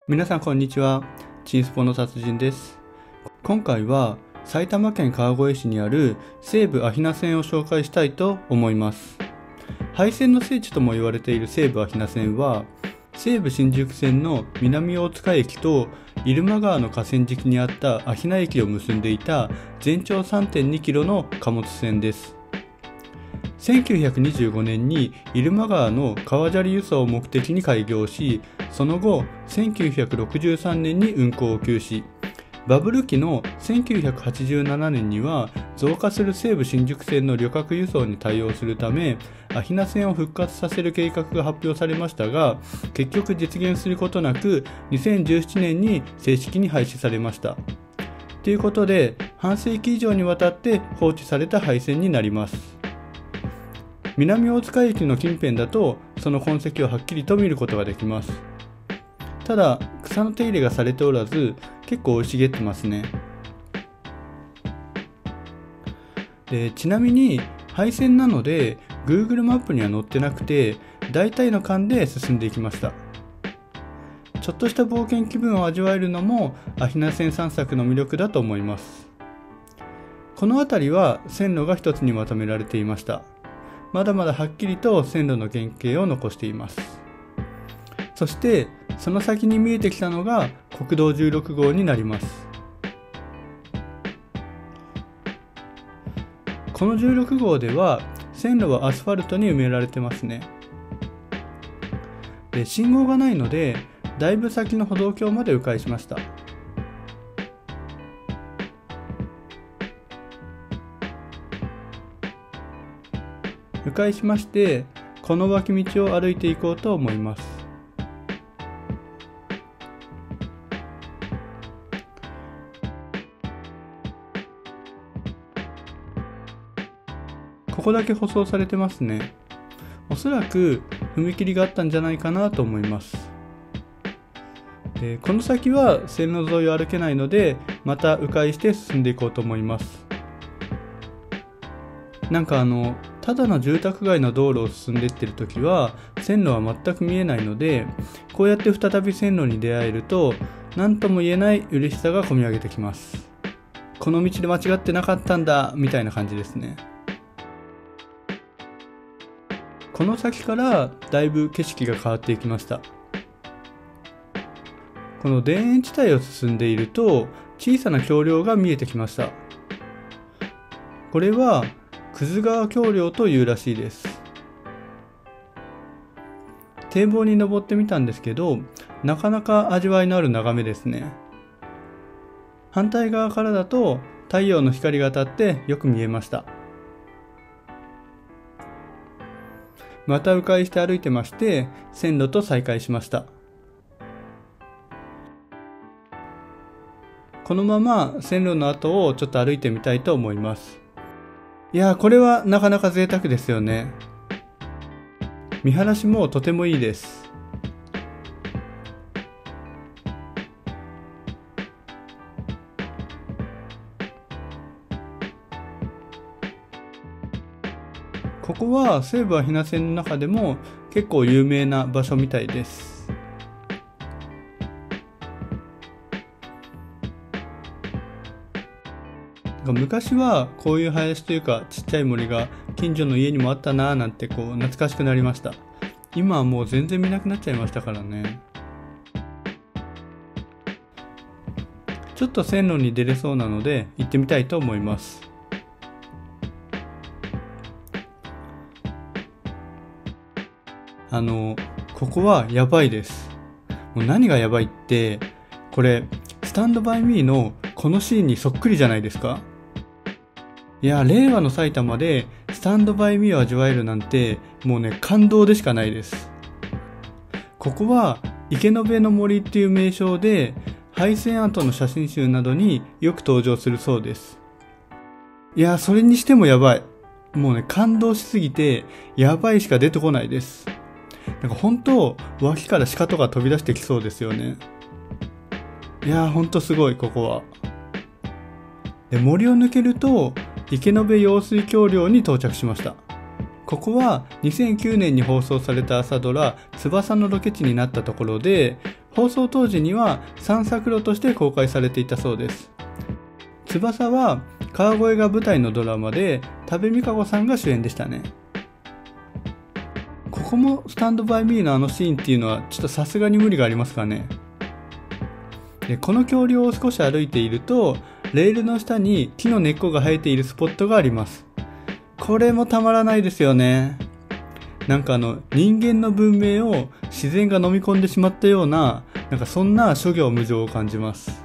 皆さんこんにちは。チンスポの達人です。今回は埼玉県川越市にある西武芦名線を紹介したいと思います。廃線の聖地とも言われている西武芦名線は、西武新宿線の南大塚駅と入間川の河川敷にあった芦名駅を結んでいた全長 3.2 キロの貨物線です。1925年に入間川の川砂利輸送を目的に開業し、その後1963年に運行を休止。バブル期の1987年には増加する西武新宿線の旅客輸送に対応するため、芦名線を復活させる計画が発表されましたが、結局実現することなく2017年に正式に廃止されました。ということで、半世紀以上にわたって放置された廃線になります。南大塚駅の近辺だとその痕跡をはっきりと見ることができます。ただ草の手入れがされておらず、結構生い茂ってますね。ちなみに廃線なので Google マップには載ってなくて、大体の間で進んでいきました。ちょっとした冒険気分を味わえるのも芦名線散策の魅力だと思います。この辺りは線路が一つにまとめられていました。まだまだはっきりと線路の原型を残しています。そしてその先に見えてきたのが国道16号になります。この16号では線路はアスファルトに埋められてますね。で、信号がないのでだいぶ先の歩道橋まで迂回しました。迂回しまして、この脇道を歩いていこうと思います。ここだけ舗装されてますね。おそらく踏切があったんじゃないかなと思います。この先は線路沿いを歩けないので、また迂回して進んでいこうと思います。なんかただの住宅街の道路を進んでいってるときは線路は全く見えないので、こうやって再び線路に出会えると何とも言えない嬉しさがこみ上げてきます。この道で間違ってなかったんだみたいな感じですね。この先からだいぶ景色が変わっていきました。この田園地帯を進んでいると小さな橋梁が見えてきました。これは葛川橋梁というらしいです。堤防に登ってみたんですけど、なかなか味わいのある眺めですね。反対側からだと太陽の光が当たってよく見えました。また迂回して歩いてまして、線路と再会しました。このまま線路の後をちょっと歩いてみたいと思います。いやー、これはなかなか贅沢ですよね。見晴らしもとてもいいです。ここは西武芦名線の中でも結構有名な場所みたいです。昔はこういう林というかちっちゃい森が近所の家にもあったなーなんて懐かしくなりました。今はもう全然見なくなっちゃいましたからね。ちょっと線路に出れそうなので行ってみたいと思います。ここはやばいです。もう何がやばいって、これスタンドバイミーのこのシーンにそっくりじゃないですか。いや、令和の埼玉でスタンドバイミーを味わえるなんてもうね、感動でしかないです。ここは池辺の森っていう名称で、廃線跡の写真集などによく登場するそうです。いや、それにしてもやばい。もうね、感動しすぎてやばいしか出てこないです。なんか本当、脇から鹿とか飛び出してきそうですよね。いやー、ほんとすごい、ここは。で、森を抜けると池辺用水橋梁に到着しました。ここは2009年に放送された朝ドラ翼のロケ地になったところで、放送当時には散策路として公開されていたそうです。翼は川越が舞台のドラマで多部未華子さんが主演でしたね。ここもスタンドバイミーのあのシーンっていうのはちょっとさすがに無理がありますかね。でこの橋梁を少し歩いていると、レールの下に木の根っこが生えているスポットがあります。これもたまらないですよね。なんか人間の文明を自然が飲み込んでしまったような、そんな諸行無常を感じます。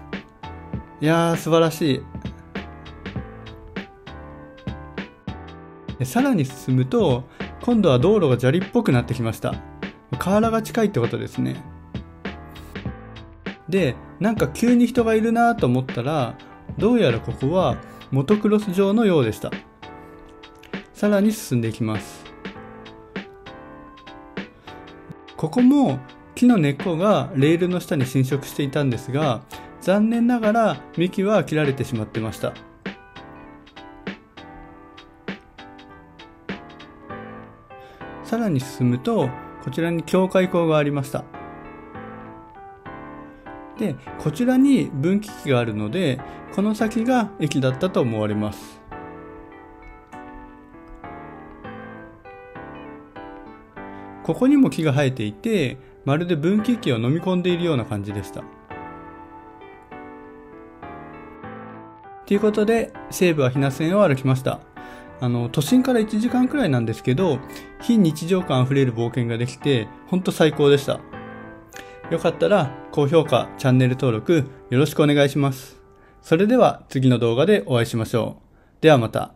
いやー素晴らしい。さらに進むと、今度は道路が砂利っぽくなってきました。河原が近いってことですね。で、急に人がいるなと思ったら、どうやらここはモトクロス場のようでした。さらに進んでいきます。ここも木の根っこがレールの下に侵食していたんですが、残念ながら幹は切られてしまってました。さらに進むと、こちらに境界溝がありました。で、こちらに分岐器があるので、この先が駅だったと思われます。ここにも木が生えていて、まるで分岐器を飲み込んでいるような感じでした。ということで、西武は日線を歩きました。都心から1時間くらいなんですけど、非日常感あふれる冒険ができて、ほんと最高でした。よかったら、高評価、チャンネル登録、よろしくお願いします。それでは次の動画でお会いしましょう。ではまた。